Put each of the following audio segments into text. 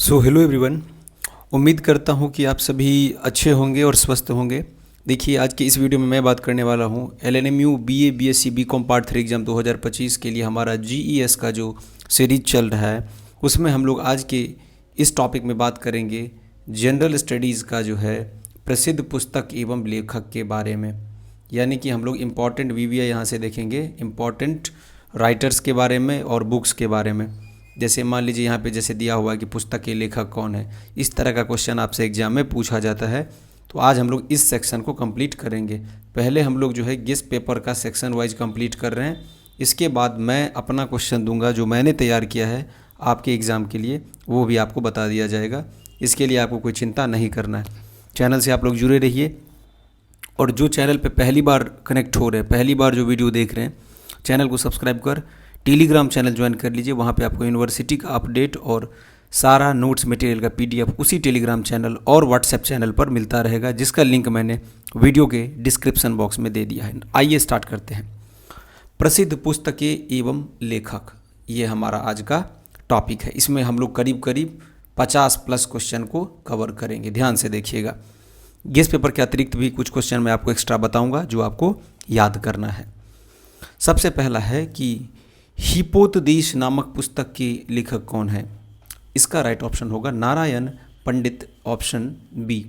Hello everyone. उम्मीद करता हूँ कि आप सभी अच्छे होंगे और स्वस्थ होंगे। देखिए, आज की इस वीडियो में मैं बात करने वाला हूँ LNMU BA BSc BCom part 3 exam 2025 के लिए हमारा जीईएस का जो सीरीज चल रहा है उसमें हम लोग आज के इस टॉपिक में बात करेंगे जनरल स्टडीज़ का जो है प्रसिद्ध पुस्तक एवं लेखक के बारे में। यानी कि हम लोग इम्पॉर्टेंट वीवीआई यहाँ से देखेंगे, इम्पॉर्टेंट राइटर्स के बारे में और बुक्स के बारे में। जैसे मान लीजिए यहाँ पे जैसे दिया हुआ है कि पुस्तक के लेखक कौन है, इस तरह का क्वेश्चन आपसे एग्जाम में पूछा जाता है। तो आज हम लोग इस सेक्शन को कंप्लीट करेंगे। पहले हम लोग जो है गेस पेपर का सेक्शन वाइज कंप्लीट कर रहे हैं। इसके बाद मैं अपना क्वेश्चन दूंगा जो मैंने तैयार किया है आपके एग्ज़ाम के लिए, वो भी आपको बता दिया जाएगा। इसके लिए आपको कोई चिंता नहीं करना है। चैनल से आप लोग जुड़े रहिए, और जो चैनल पे पहली बार कनेक्ट हो रहे हैं, पहली बार जो वीडियो देख रहे हैं, चैनल को सब्सक्राइब कर टेलीग्राम चैनल ज्वाइन कर लीजिए। वहाँ पे आपको यूनिवर्सिटी का अपडेट और सारा नोट्स मटेरियल का पीडीएफ उसी टेलीग्राम चैनल और व्हाट्सएप चैनल पर मिलता रहेगा, जिसका लिंक मैंने वीडियो के डिस्क्रिप्शन बॉक्स में दे दिया है। आइए स्टार्ट करते हैं। प्रसिद्ध पुस्तकें एवं लेखक, ये हमारा आज का टॉपिक है। इसमें हम लोग करीब करीब 50+ क्वेश्चन को कवर करेंगे। ध्यान से देखिएगा। गेस पेपर के अतिरिक्त भी कुछ क्वेश्चन मैं आपको एक्स्ट्रा बताऊंगा जो आपको याद करना है। सबसे पहला है कि हिपोतदेश नामक पुस्तक के लेखक कौन है। इसका राइट ऑप्शन होगा नारायण पंडित, ऑप्शन बी।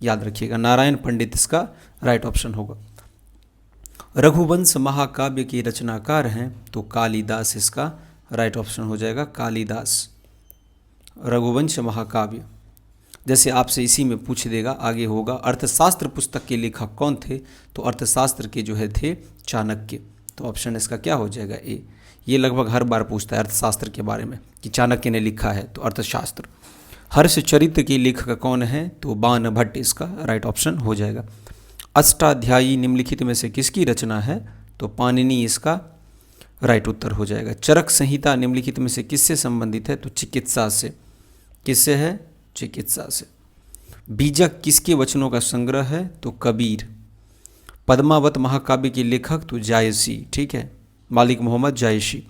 याद रखिएगा, नारायण पंडित इसका राइट ऑप्शन होगा। रघुवंश महाकाव्य के रचनाकार हैं तो कालिदास इसका राइट ऑप्शन हो जाएगा, कालिदास। रघुवंश महाकाव्य, जैसे आपसे इसी में पूछ देगा आगे होगा अर्थशास्त्र पुस्तक के लेखक कौन थे, तो अर्थशास्त्र के जो है थे चाणक्य। तो ऑप्शन इसका क्या हो जाएगा, ए। ये लगभग हर बार पूछता है अर्थशास्त्र के बारे में कि चाणक्य ने लिखा है, तो अर्थशास्त्र। हर्षचरित्र के लेखक कौन है, तो बाणभट्ट इसका राइट ऑप्शन हो जाएगा। अष्टाध्यायी निम्नलिखित में से किसकी रचना है, तो पाणिनि इसका राइट उत्तर हो जाएगा। चरक संहिता निम्नलिखित में से किससे संबंधित है, तो चिकित्सा से। किससे है, चिकित्सा से। बीजक किसके वचनों का संग्रह है, तो कबीर। पद्मावत महाकाव्य के लेखक तो जायसी, ठीक है, मालिक मोहम्मद जायसी।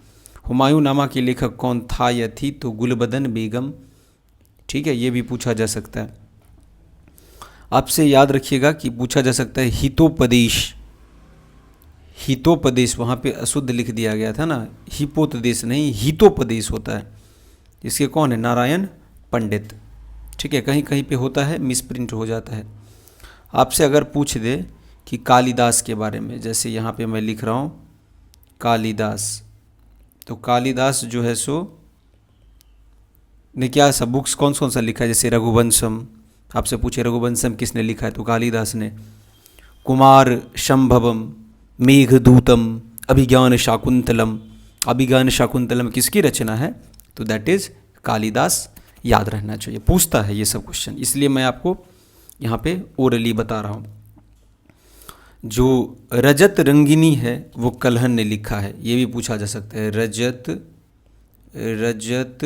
हुमायूं नामा के लेखक कौन था या थी, तो गुलबदन बेगम, ठीक है, ये भी पूछा जा सकता है। आपसे याद रखिएगा कि पूछा जा सकता है हितोपदेश। हितोपदेश वहाँ पे अशुद्ध लिख दिया गया था ना, हिपोपदेश नहीं, हितोपदेश होता है। इसके कौन है, नारायण पंडित, ठीक है। कहीं कहीं पे होता है, मिसप्रिंट हो जाता है। आपसे अगर पूछ दे कि कालिदास के बारे में, जैसे यहाँ पे मैं लिख रहा हूँ कालिदास, तो कालिदास जो है सो ने क्या सा बुक्स कौन सा लिखा है, जैसे रघुवंशम। आपसे पूछे रघुवंशम किसने लिखा है, तो कालिदास ने। कुमार संभवम, मेघदूतम, अभिज्ञान शाकुंतलम। अभिज्ञान शाकुंतलम किसकी रचना है, तो दैट इज कालिदास। याद रहना चाहिए, पूछता है ये सब क्वेश्चन, इसलिए मैं आपको यहाँ पे ओरली बता रहा हूँ। जो रजत रंगिनी है वो कल्हण ने लिखा है, ये भी पूछा जा सकता है। रजत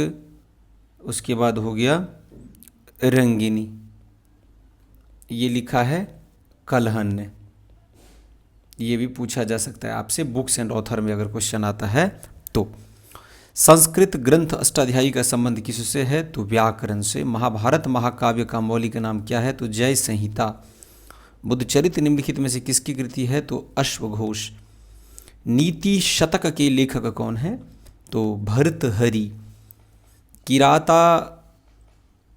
उसके बाद हो गया रंगिनी, ये लिखा है कल्हण ने, ये भी पूछा जा सकता है आपसे बुक्स एंड ऑथर में अगर क्वेश्चन आता है तो। संस्कृत ग्रंथ अष्टाध्यायी का संबंध किससे है, तो व्याकरण से। महाभारत महाकाव्य का मौलिक नाम क्या है, तो जय संहिता। बुद्धचरित्र निम्नलिखित में से किसकी कृति है, तो अश्वघोष। नीति शतक के लेखक कौन है, तो भर्तहरि। किराता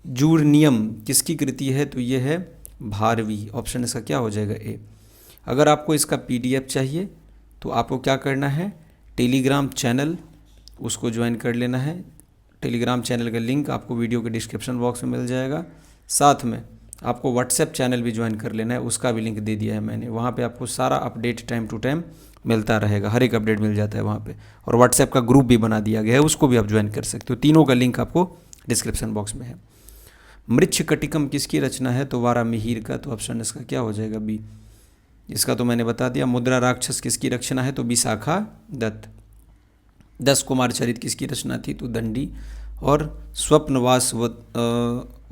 जूर्नियम किसकी कृति है, तो ये है भारवी। ऑप्शन इसका क्या हो जाएगा, ए। अगर आपको इसका पीडीएफ चाहिए तो आपको क्या करना है, टेलीग्राम चैनल उसको ज्वाइन कर लेना है। टेलीग्राम चैनल का लिंक आपको वीडियो के डिस्क्रिप्शन बॉक्स में मिल जाएगा। साथ में आपको व्हाट्सएप चैनल भी ज्वाइन कर लेना है, उसका भी लिंक दे दिया है मैंने। वहाँ पे आपको सारा अपडेट टाइम टू टाइम मिलता रहेगा, हर एक अपडेट मिल जाता है वहाँ पे। और व्हाट्सएप का ग्रुप भी बना दिया गया है, उसको भी आप ज्वाइन कर सकते हो। तीनों का लिंक आपको डिस्क्रिप्शन बॉक्स में है। मृच्छकटिकम किसकी रचना है, तो वारामिहिर का। तो ऑप्शन इसका क्या हो जाएगा, बी। इसका तो मैंने बता दिया। मुद्रा राक्षस किसकी रचना है, तो विशाखा दत्त। 10 कुमार चरित किसकी रचना थी, तो दंडी। और स्वप्नवास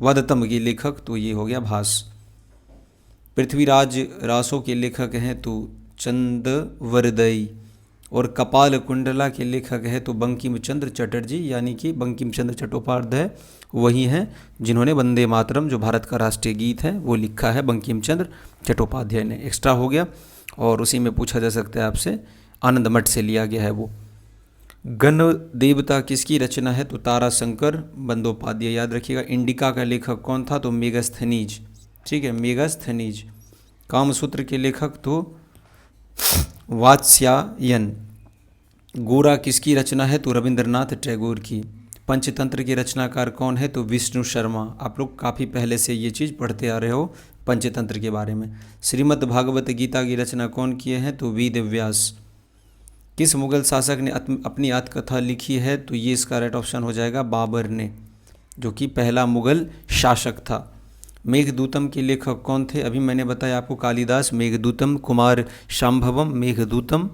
वदतम के लेखक तो ये हो गया भास। पृथ्वीराज रासों के लेखक हैं तो चंदवरदई। और कपाल कुंडला के लेखक है तो बंकिम चंद्र चटर्जी, यानी कि बंकिम चंद्र चट्टोपाध्याय वही हैं जिन्होंने वंदे मातरम जो भारत का राष्ट्रीय गीत है वो लिखा है बंकिम चंद्र चट्टोपाध्याय ने। एक्स्ट्रा हो गया। और उसी में पूछा जा सकता है आपसे, आनंद मठ से लिया गया है वो। गण देवता किसकी रचना है तो ताराशंकर बंदोपाध्याय, याद रखिएगा। इंडिका का लेखक कौन था तो मेगास्थनीज, ठीक है, मेगास्थनीज। कामसूत्र के लेखक तो वात्स्यायन। गोरा किसकी रचना है तो रविंद्रनाथ टैगोर की। पंचतंत्र के रचनाकार कौन है तो विष्णु शर्मा। आप लोग काफ़ी पहले से ये चीज़ पढ़ते आ रहे हो पंचतंत्र के बारे में। श्रीमद् भागवत गीता की रचना कौन किए हैं तो वेद व्यास। किस मुगल शासक ने अपनी आत्मकथा लिखी है तो ये इसका राइट ऑप्शन हो जाएगा बाबर ने, जो कि पहला मुगल शासक था। मेघदूतम के लेखक कौन थे, अभी मैंने बताया आपको, कालिदास। मेघदूतम, कुमार शांभवम, मेघदूतम,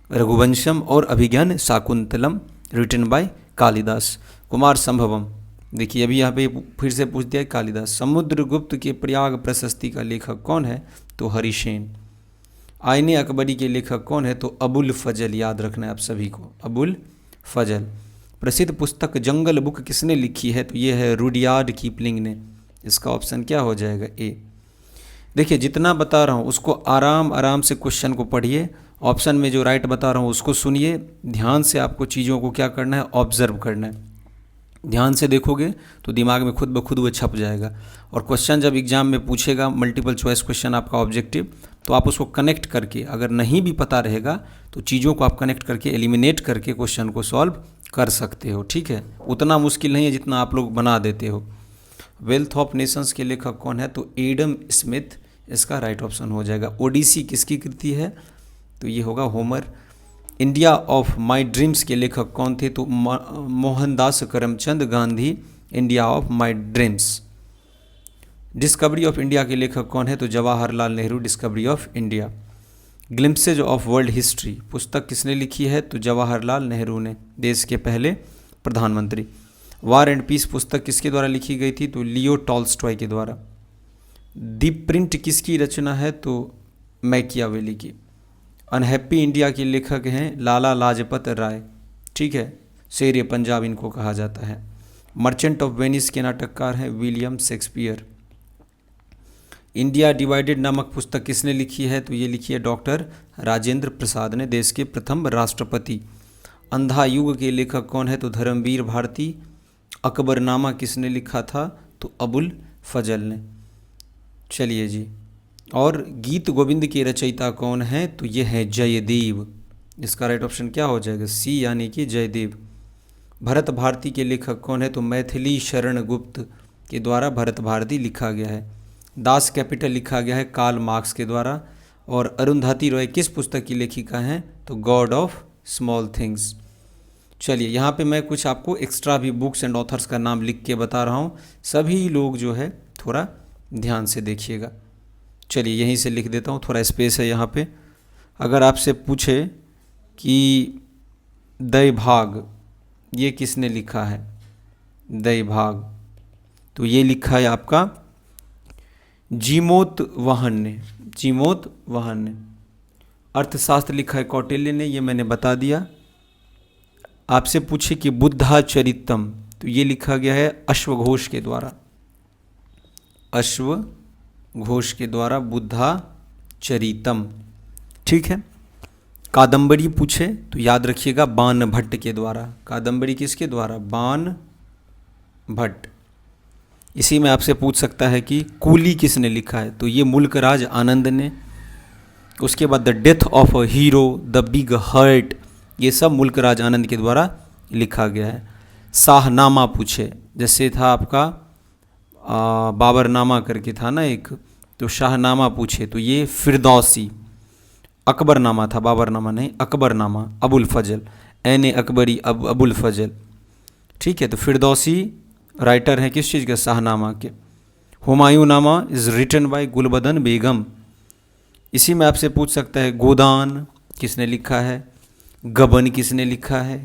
रघुवंशम और अभिज्ञान शाकुंतलम रिटन बाय कालिदास। कुमार संभवम, देखिए अभी यहाँ पे फिर से पूछ दिया कालिदास। समुद्रगुप्त के प्रयाग प्रशस्ति का लेखक कौन है तो हरिसेन। आईने अकबरी के लेखक कौन है तो अबुल फजल, याद रखना है आप सभी को, अबुल फजल। प्रसिद्ध पुस्तक जंगल बुक किसने लिखी है तो ये है रुडयार्ड कीपलिंग ने। इसका ऑप्शन क्या हो जाएगा ए। देखिए जितना बता रहा हूँ उसको आराम आराम से क्वेश्चन को पढ़िए, ऑप्शन में जो राइट बता रहा हूँ उसको सुनिए, ध्यान से आपको चीज़ों को क्या करना है ऑब्जर्व करना है। ध्यान से देखोगे तो दिमाग में खुद ब खुद वो छप जाएगा। और क्वेश्चन जब एग्जाम में पूछेगा, मल्टीपल चॉइस क्वेश्चन आपका ऑब्जेक्टिव, तो आप उसको कनेक्ट करके, अगर नहीं भी पता रहेगा तो चीज़ों को आप कनेक्ट करके एलिमिनेट करके क्वेश्चन को सॉल्व कर सकते हो, ठीक है। उतना मुश्किल नहीं है जितना आप लोग बना देते हो। वेल्थ ऑफ नेशंस के लेखक कौन है तो एडम स्मिथ, इसका राइट ऑप्शन हो जाएगा। ओडिसी किसकी कृति है तो ये होगा Homer. India of my dreams के लेखक कौन थे तो Mohandas Karamchand Gandhi, India of my dreams. Discovery of India के लेखक कौन है तो Jawaharlal Nehru, discovery of India. Glimpses of world history पुस्तक किसने लिखी है तो जवाहरलाल नेहरू ने, देश के पहले प्रधानमंत्री। वार एंड पीस पुस्तक किसके द्वारा लिखी गई थी तो लियो टॉल्स्टॉय के द्वारा। दी प्रिंट किसकी रचना है तो मैकियावेली की। अनहैप्पी इंडिया के लेखक हैं लाला लाजपत राय, ठीक है, शेर पंजाब इनको कहा जाता है। मर्चेंट ऑफ वेनिस के नाटककार हैं विलियम शेक्सपियर। इंडिया डिवाइडेड नामक पुस्तक किसने लिखी है तो ये लिखी है डॉक्टर राजेंद्र प्रसाद ने, देश के प्रथम राष्ट्रपति। अंधा युग के लेखक कौन है तो धर्मवीर भारती। अकबरनामा किसने लिखा था तो अबुल फजल ने। चलिए जी, और गीत गोविंद के रचयिता कौन है तो ये है जयदेव। इसका राइट ऑप्शन क्या हो जाएगा सी, यानी कि जयदेव। भरत भारती के लेखक कौन है तो मैथिली शरण गुप्त के द्वारा भरत भारती लिखा गया है। दास कैपिटल लिखा गया है कार्ल मार्क्स के द्वारा। और अरुंधति रॉय किस पुस्तक की लेखिका हैं तो गॉड ऑफ स्मॉल थिंग्स। चलिए यहाँ पे मैं कुछ आपको एक्स्ट्रा भी बुक्स एंड ऑथर्स का नाम लिख के बता रहा हूँ, सभी लोग जो है थोड़ा ध्यान से देखिएगा। चलिए यहीं से लिख देता हूँ, थोड़ा स्पेस है यहाँ पे। अगर आपसे पूछे कि दय भाग ये किसने लिखा है, दय भाग, तो ये लिखा है आपका जीमोत वाहन ने, जीमोत वाहन ने। अर्थशास्त्र लिखा है कौटिल्य ने, ये मैंने बता दिया। आपसे पूछे कि बुद्धाचरितम तो ये लिखा गया है अश्वघोष के द्वारा, अश्वघोष के द्वारा बुद्धाचरितम, ठीक है। कादंबरी पूछे तो याद रखिएगा बाण भट्ट के द्वारा। कादंबरी किसके द्वारा, बाण भट्ट। इसी में आपसे पूछ सकता है कि कूली किसने लिखा है तो ये मुल्कराज आनंद ने। उसके बाद the death of a hero, the big heart, ये सब मुल्कराज आनंद के द्वारा लिखा गया है। शाहनामा पूछे, जैसे था आपका बाबरनामा करके था ना एक, तो शाहनामा पूछे तो ये फिरदौसी। अकबरनामा था, बाबरनामा नहीं, अकबरनामा, अबुल फजल, एन अकबरी अबुल फजल, ठीक है। तो फिरदौसी राइटर हैं किस चीज़ के, शाहनामा के। हुमायूं नामा इज़ रिटन बाय गुलबदन बेगम। इसी में आपसे पूछ सकता है गोदान किसने लिखा है, गबन किसने लिखा है,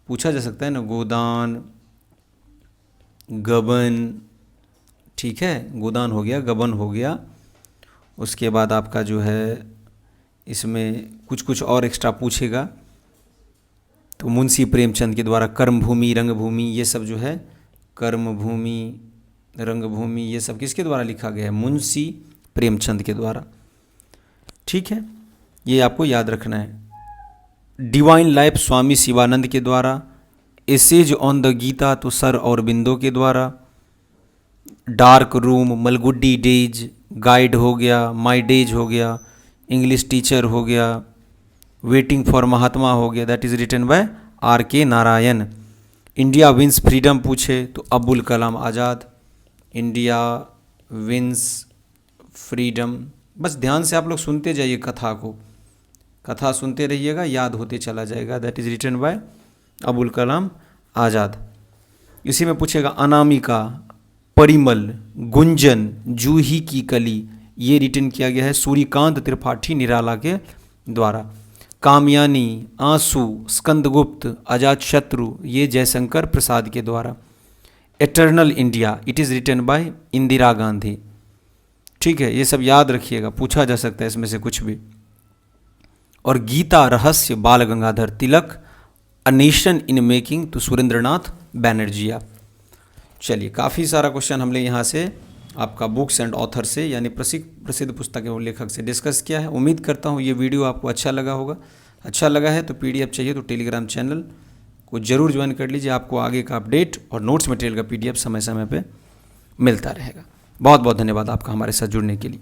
पूछा जा सकता है ना, गोदान गबन, ठीक है, गोदान हो गया, गबन हो गया। उसके बाद आपका जो है इसमें कुछ कुछ और एक्स्ट्रा पूछेगा तो मुंशी प्रेमचंद के द्वारा कर्मभूमि, रंगभूमि ये सब जो है, कर्मभूमि, रंगभूमि ये सब किसके द्वारा लिखा गया है? मुंशी प्रेमचंद के द्वारा। ठीक है, ये आपको याद रखना है। डिवाइन लाइफ स्वामी शिवानंद के द्वारा। एसेज ऑन द गीता तो सर औरबिंदो के द्वारा। डार्क रूम, मलगुडी डेज, गाइड हो गया, माय डेज हो गया, इंग्लिश टीचर हो गया, वेटिंग फॉर महात्मा हो गया, that is written by R.K. Narayan. India wins freedom पूछे तो Abdul Kalam Azad. India wins freedom, बस ध्यान से आप लोग सुनते जाइए कथा को, कथा सुनते रहिएगा, याद होते चला जाएगा। That is written by Abdul Kalam Azad. इसी में पूछेगा अनामिका, परिमल, गुंजन, जूही की कली, ये रिटन किया गया है सूर्यकांत त्रिपाठी निराला के द्वारा। कामयानी, आंसू, स्कंदगुप्त, अजातशत्रु, ये जयशंकर प्रसाद के द्वारा। Eternal India, it is written by Indira Gandhi. ठीक है, ये सब याद रखिएगा, पूछा जा सकता है इसमें से कुछ भी। और गीता रहस्य बाल Gangadhar Tilak. A nation in making तो सुरेंद्रनाथ बैनर्जिया। चलिए, काफ़ी सारा क्वेश्चन हमने यहाँ से आपका बुक्स एंड ऑथर से, यानी प्रसिद्ध पुस्तक और लेखक से डिस्कस किया है। उम्मीद करता हूँ ये वीडियो आपको अच्छा लगा होगा। अच्छा लगा है तो PDF चाहिए तो टेलीग्राम चैनल को जरूर ज्वाइन कर लीजिए, आपको आगे का अपडेट और नोट्स मटेरियल का PDF समय समय पे मिलता रहेगा। बहुत बहुत धन्यवाद आपका हमारे साथ जुड़ने के लिए।